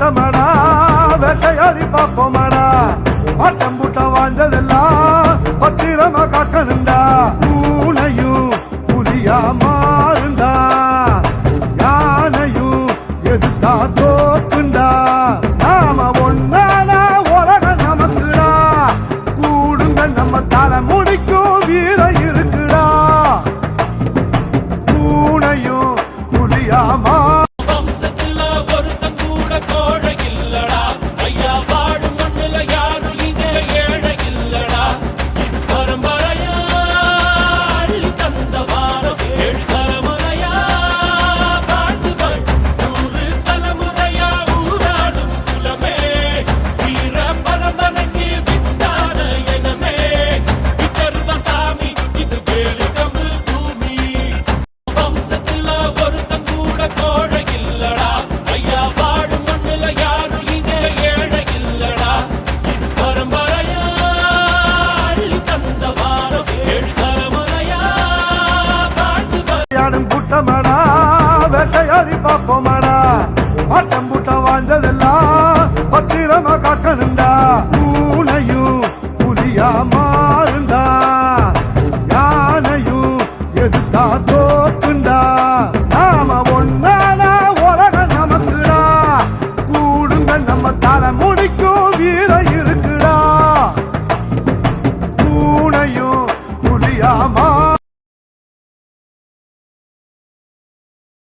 கூட்டமாடா வேட்டையாடி பார்ப்போமாடா ஆட்டம் கூட்டம் வாழ்ந்ததெல்லாம் பத்திரமா காக்கணுண்டா பூனையும் புலியா மாறுண்டா யானையும் எதிர்த்தா தோக்குண்டா நாம ஒன்னானா உலகம் நமக்குடா கூடுங்க நம்ம தலை முடிக்கும் வீர இருக்குடா பூனையும் புலியா கூட்டமாடா வேட்டையாடி பார்ப்போமாடா ஆட்டம் கூட்டம் வாழ்ந்ததெல்லாம் பத்திரமா காக்கணுண்டா பூனையும் புலியா மாறுண்டா யானையும் எதிர்த்தா தோக்குண்டா நாம ஒன்னானா உலகம் நமக்குடா கூடுங்க நம்ம தலை முடிக்கும் வீர